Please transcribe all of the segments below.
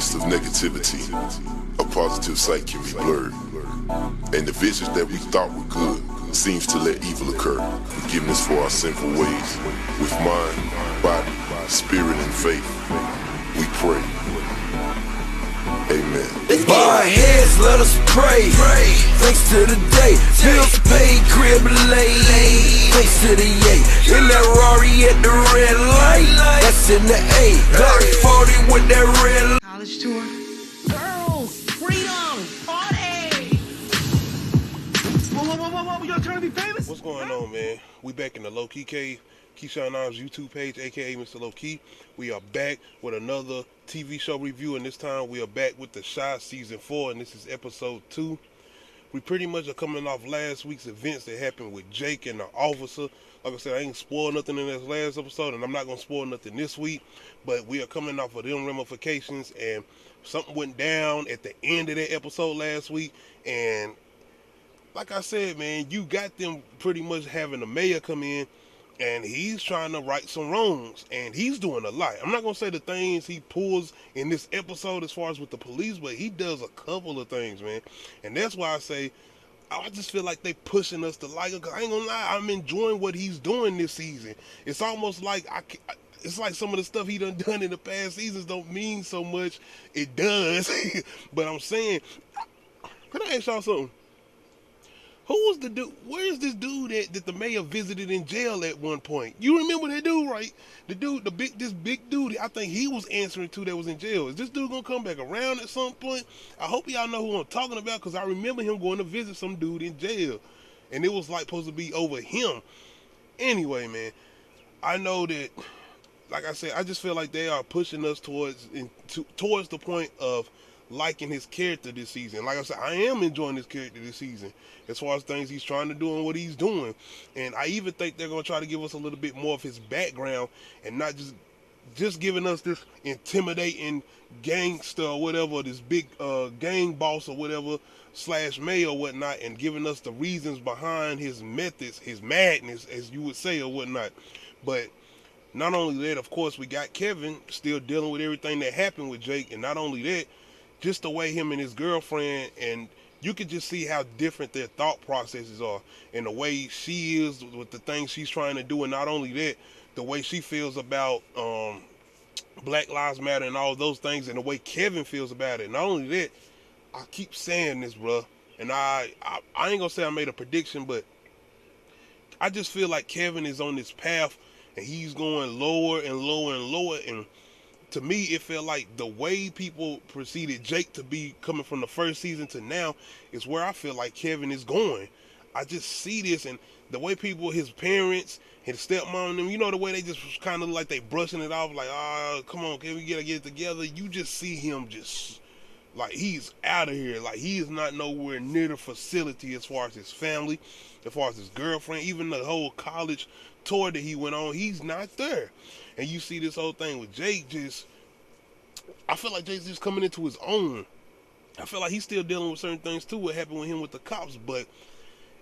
midst of negativity, a positive sight can be blurred, and the visions that we thought were good seems to let evil occur. Forgiveness for our sinful ways. With mind, body, spirit, and faith, we pray. Amen. Bow our heads, let us pray. Thanks to the day, bills paid, crib laid. Thanks to the A, in that Rari at the red light. That's in the A, Glock 40 with that red light. College tour. Girls, freedom, party. Whoa, y'all trying to be famous? What's going on, man? We back in the Low Key Cave, Keyshawn Knobs YouTube page, aka Mr. Low Key. We are back with another TV show review, and this time we are back with The Chi Season 4, and this is episode 2. We pretty much are coming off last week's events that happened with Jake and the officer. Like I said, I ain't spoiled nothing in this last episode, and I'm not going to spoil nothing this week, but we are coming off of them ramifications, and something went down at the end of that episode last week, and like I said, man, you got them pretty much having the mayor come in, and he's trying to right some wrongs, and he's doing a lot. I'm not going to say the things he pulls in this episode as far as with the police, but he does a couple of things, man. And that's why I say, I just feel like they pushing us to like him, because I ain't going to lie, I'm enjoying what he's doing this season. It's almost like, it's like some of the stuff he done in the past seasons don't mean so much. It does, but I'm saying, can I ask y'all something? Who was the dude? Where's this dude that the mayor visited in jail at one point? You remember that dude, right? The dude, this big dude, I think he was answering to that was in jail. Is this dude gonna come back around at some point? I hope y'all know who I'm talking about, because I remember him going to visit some dude in jail, and it was like supposed to be over him. Anyway, man, I know that, like I said, I just feel like they are pushing us towards the point of liking his character this season. Like I said, I am enjoying his character this season as far as things he's trying to do and what he's doing. And I even think they're going to try to give us a little bit more of his background and not just giving us this intimidating gangster or whatever, this big gang boss or whatever / mayor or whatnot, and giving us the reasons behind his methods, his madness, as you would say, or whatnot. But not only that, of course, we got Kevin still dealing with everything that happened with Jake, and not only that, just the way him and his girlfriend, and you can just see how different their thought processes are, and the way she is with the things she's trying to do, and not only that, the way she feels about Black Lives Matter and all those things, and the way Kevin feels about it. Not only that, I keep saying this, bruh, and I ain't gonna say I made a prediction, but I just feel like Kevin is on this path, and he's going lower and lower and lower, and to me, it felt like the way people preceded Jake to be coming from the first season to now is where I feel like Kevin is going. I just see this, and the way people, his parents, his stepmom, them, you know, the way they just kind of like they brushing it off, like, oh, come on, Kevin, we gotta get it together. You just see him just like he's out of here. Like he is not nowhere near the facility as far as his family, as far as his girlfriend, even the whole college tour that he went on, he's not there. And you see this whole thing with Jake I feel like Jake's just coming into his own. I feel like he's still dealing with certain things too, what happened with him with the cops, but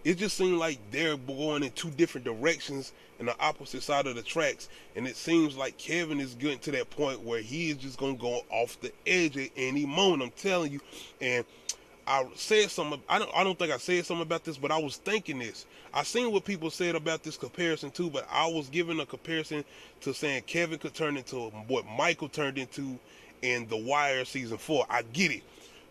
it just seemed like they're going in two different directions in the opposite side of the tracks, and it seems like Kevin is getting to that point where he is just going to go off the edge at any moment, I'm telling you. And I said something, I don't think I said something about this, but I was thinking this. I seen what people said about this comparison too, but I was giving a comparison to saying Kevin could turn into what Michael turned into in The Wire season 4. I get it.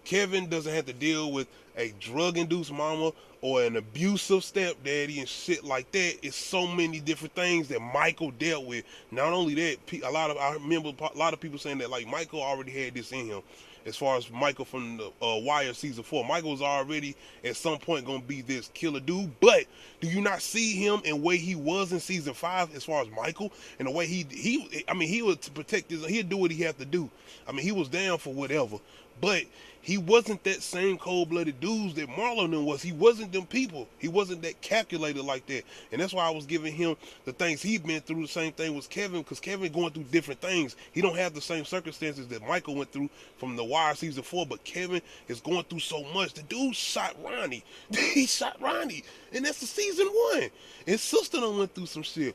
Kevin doesn't have to deal with a drug-induced mama or an abusive stepdaddy and shit like that. It's so many different things that Michael dealt with. Not only that, I remember a lot of people saying that like Michael already had this in him. As far as Michael from the Wire season 4, Michael was already at some point gonna be this killer dude. But do you not see him in the way he was in season 5 as far as Michael, and the way he would protect his, he'd do what he had to do. I mean, he was down for whatever, but he wasn't that same cold-blooded dudes that Marlon was. He wasn't them people. He wasn't that calculated like that. And that's why I was giving him the things he'd been through. The same thing was Kevin, because Kevin going through different things. He don't have the same circumstances that Michael went through from The Wire season 4, but Kevin is going through so much. The dude shot Ronnie. He shot Ronnie. And that's the season 1. His sister done went through some shit.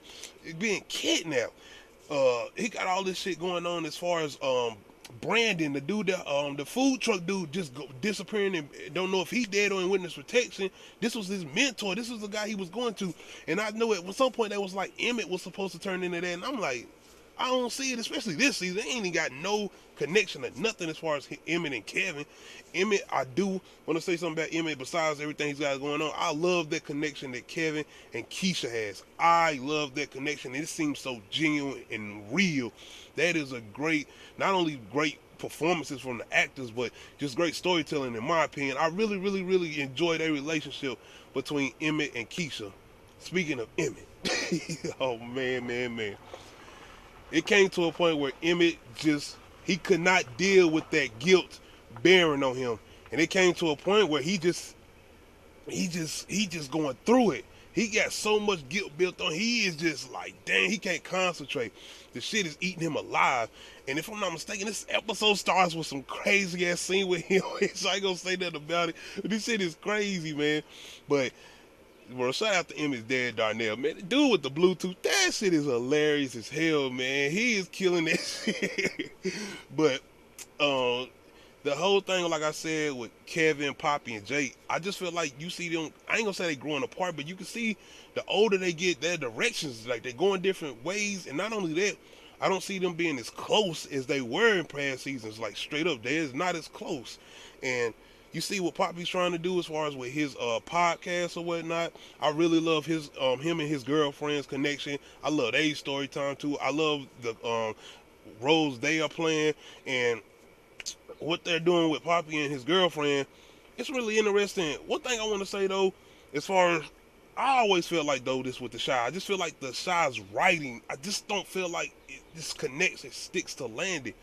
Being kidnapped. He got all this shit going on as far as Brandon, the dude that the food truck dude just disappearing and don't know if he dead or in witness protection. This was his mentor. This was the guy he was going to. And I know at some point that was like Emmett was supposed to turn into that. And I'm like, I don't see it, especially this season. They ain't even got no connection or nothing as far as Emmett and Kevin. Emmett, I do want to say something about Emmett besides everything he's got going on. I love that connection that Kevin and Keisha has. I love that connection. It seems so genuine and real. That is a great, not only great performances from the actors, but just great storytelling in my opinion. I really, really, really enjoyed a relationship between Emmett and Keisha. Speaking of Emmett, oh man. It came to a point where Emmett he could not deal with that guilt bearing on him. And it came to a point where he just going through it. He got so much guilt built on. He is just like, dang, he can't concentrate. The shit is eating him alive. And if I'm not mistaken, this episode starts with some crazy ass scene with him. So I ain't gonna say nothing about it. But this shit is crazy, man. But bro, shout out to Emmett's dad, Darnell, man. The dude with the Bluetooth, that shit is hilarious as hell, man. He is killing that shit. But the whole thing, like I said, with Kevin, Poppy, and Jake, I just feel like you see them, I ain't gonna say they growing apart, but you can see the older they get, their directions, like they're going different ways. And not only that, I don't see them being as close as they were in past seasons. Like straight up, they're not as close. And you see what Poppy's trying to do as far as with his podcast or whatnot. I really love his him and his girlfriend's connection. I love their story time too. I love the roles they are playing and what they're doing with Poppy and his girlfriend. It's really interesting. One thing I want to say though, as far as I always feel like though this with the Chi, I just feel like the Chi's writing, I just don't feel like it just connects, it sticks to landing.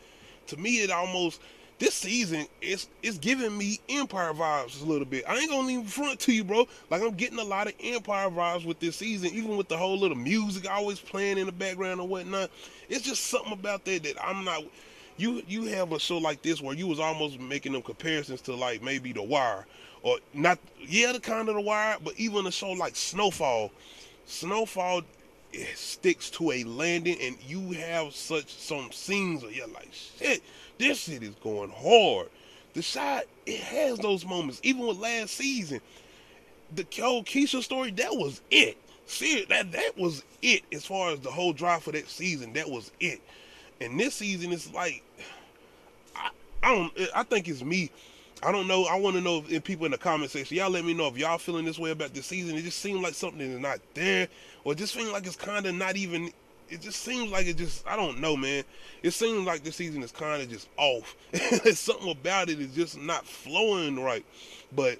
To me, it almost, this season, it's giving me Empire vibes a little bit. I ain't gonna even front to you, bro. Like, I'm getting a lot of Empire vibes with this season, even with the whole little music always playing in the background or whatnot. It's just something about that I'm not. You have a show like this where you was almost making them comparisons to like maybe The Wire, or not, yeah, the kind of The Wire, but even a show like Snowfall. Snowfall, it sticks to a landing, and you have some scenes where you're like, shit, this shit is going hard. The Chi, it has those moments. Even with last season, the whole Keisha story, that was it. See, that was it as far as the whole drive for that season. That was it. And this season, it's like, I think it's me. I don't know. I want to know if people in the comment section, y'all let me know if y'all feeling this way about this season. It just seems like something is not there, or it just feels like it's kind of not even, it just seems like it just, I don't know, man. It seems like this season is kind of just off. Something about it is just not flowing right. But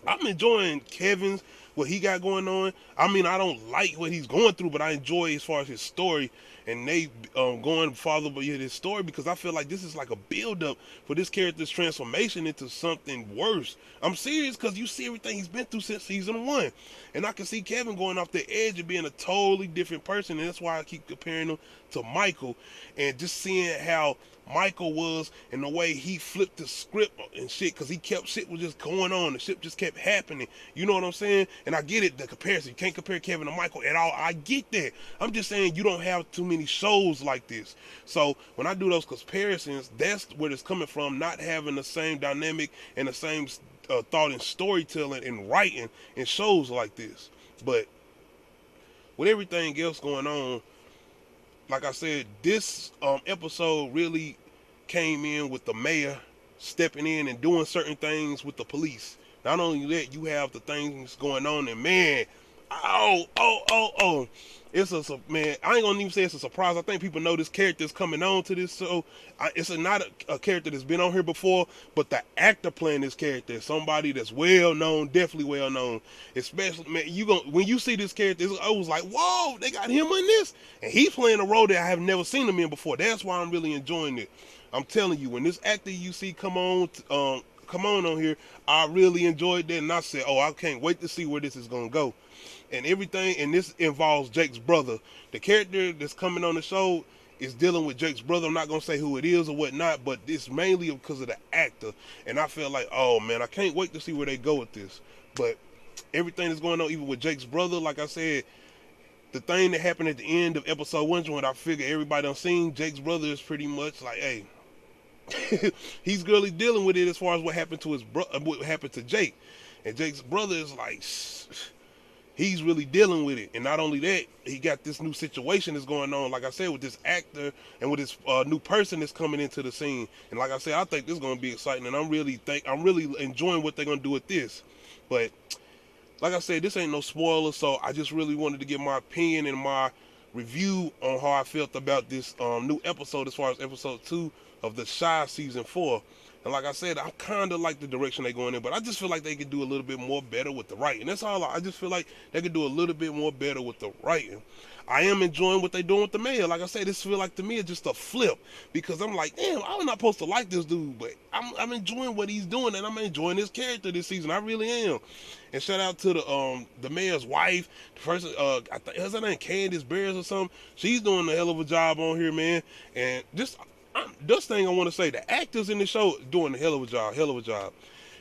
I'm enjoying Kevin's, what he got going on. I mean, I don't like what he's going through, but I enjoy as far as his story and they going farther with his story, because I feel like this is like a build-up for this character's transformation into something worse. I'm serious, because you see everything he's been through since season 1, and I can see Kevin going off the edge of being a totally different person, and that's why I keep comparing him to Michael, and just seeing how Michael was and the way he flipped the script and shit, because he kept, shit was just going on, the shit just kept happening, you know what I'm saying? And I get it, the comparison, you can't compare Kevin to Michael at all. I get that. I'm just saying you don't have too many shows like this. So when I do those comparisons, that's where it's coming from, not having the same dynamic and the same thought in storytelling and writing in shows like this. But with everything else going on, like I said, this episode really came in with the mayor stepping in and doing certain things with the police. Not only that, you have the things going on, and man, it's man, I ain't gonna even say it's a surprise. I think people know this character is coming on to this, so it's not a character that's been on here before, but the actor playing this character is somebody that's well known, definitely well known. Especially, man, when you see this character, I was like, whoa, they got him in this, and he's playing a role that I have never seen him in before. That's why I'm really enjoying it. I'm telling you, when this actor you see come on here, I really enjoyed that, and I said, oh, I can't wait to see where this is gonna go. And everything, and this involves Jake's brother. The character that's coming on the show is dealing with Jake's brother. I'm not gonna say who it is or whatnot, but it's mainly because of the actor. And I feel like, oh man, I can't wait to see where they go with this. But everything that's going on, even with Jake's brother, like I said, the thing that happened at the end of episode 1, when I figure everybody done seen, Jake's brother is pretty much like, hey, he's really dealing with it as far as what happened to what happened to Jake. And Jake's brother is like, he's really dealing with it. And not only that, he got this new situation that's going on, like I said, with this actor and with this new person that's coming into the scene. And like I said, I think this is going to be exciting, and I'm really enjoying what they're going to do with this. But like I said, this ain't no spoiler, so I just really wanted to get my opinion and my review on how I felt about this new episode, as far as episode 2 of The Chi season 4. And like I said, I kind of like the direction they're going in, but I just feel like they could do a little bit more better with the writing. That's all. I just feel like they could do a little bit more better with the writing. I am enjoying what they're doing with the mayor. Like I said, this feel like to me it's just a flip, because I'm like, damn, I'm not supposed to like this dude, but I'm enjoying what he's doing, and I'm enjoying his character this season. I really am. And shout out to the mayor's wife, the person, I think her name Candace Bears or something. She's doing a hell of a job on here, man. And just this thing I want to say, the actors in the show doing a hell of a job.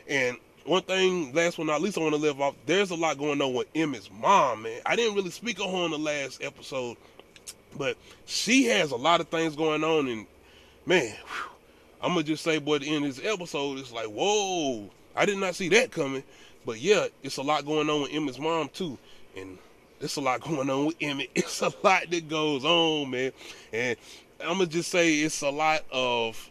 And one thing, last but not least, I want to live off, there's a lot going on with Emmett's mom, man. I didn't really speak on her in the last episode, but she has a lot of things going on, and man, I'm going to just say, boy, at the end of this episode, it's like, whoa, I did not see that coming. But yeah, it's a lot going on with Emmett's mom too, and there's a lot going on with Emmett. It's a lot that goes on, man. And I'm gonna just say it's a lot of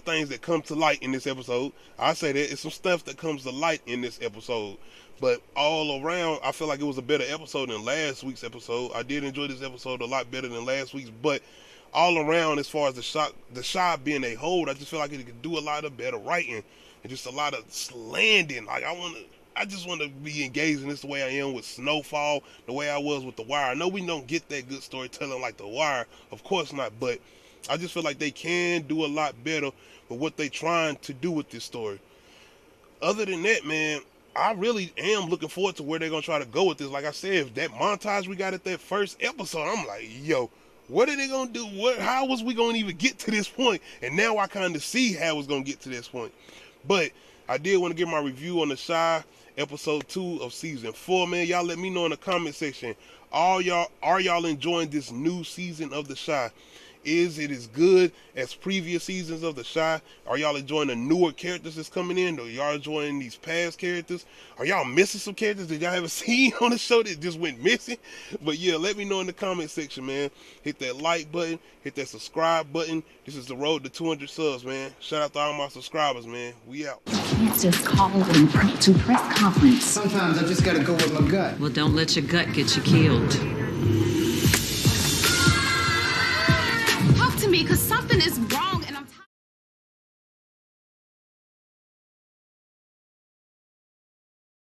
things that come to light in this episode. I say that it's some stuff that comes to light in this episode, but all around, I feel like it was a better episode than last week's episode. I did enjoy this episode a lot better than last week's, but all around, as far as the shot being a whole, I just feel like it could do a lot of better writing and just a lot of landing. Like I just want to be engaged in this the way I am with Snowfall, the way I was with The Wire. I know we don't get that good storytelling like The Wire, of course not, but I just feel like they can do a lot better with what they're trying to do with this story. Other than that, man, I really am looking forward to where they're going to try to go with this. Like I said, if that montage we got at that first episode, I'm like, yo, what are they going to do? How was we going to even get to this point? And now I kind of see how it's going to get to this point. But I did want to give my review on The Chi episode 2 of season 4, man. Y'all let me know in the comment section. Are y'all enjoying this new season of The Chi? Is it as good as previous seasons of The Chi? Are y'all enjoying the newer characters that's coming in? Or y'all enjoying these past characters? Are y'all missing some characters that y'all haven't seen on the show that just went missing? But yeah, let me know in the comment section, man. Hit that like button, hit that subscribe button. This is the road to 200 subs, man. Shout out to all my subscribers, man. We out. You can't just call and to press conference. Sometimes I just gotta go with my gut. Well, don't let your gut get you killed. Talk to me, because something is wrong.